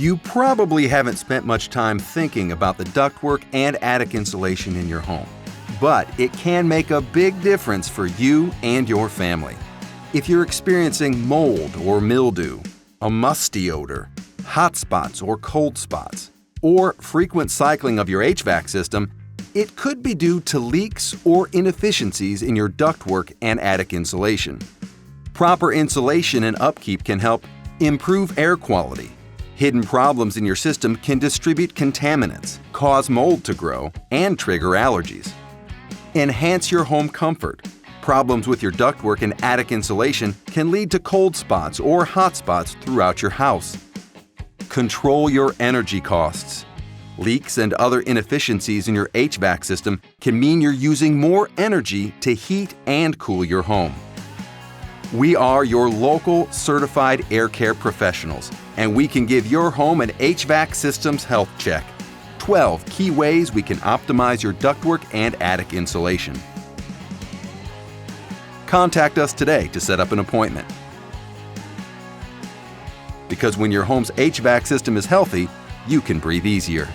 You probably haven't spent much time thinking about the ductwork and attic insulation in your home, but it can make a big difference for you and your family. If you're experiencing mold or mildew, a musty odor, hot spots or cold spots, or frequent cycling of your HVAC system, it could be due to leaks or inefficiencies in your ductwork and attic insulation. Proper insulation and upkeep can help improve air quality. Hidden problems in your system can distribute contaminants, cause mold to grow, and trigger allergies. Enhance your home comfort. Problems with your ductwork and attic insulation can lead to cold spots or hot spots throughout your house. Control your energy costs. Leaks and other inefficiencies in your HVAC system can mean you're using more energy to heat and cool your home. We are your local certified air care professionals, and we can give your home an HVAC systems health check. 12 key ways we can optimize your ductwork and attic insulation. Contact us today to set up an appointment. Because when your home's HVAC system is healthy, you can breathe easier.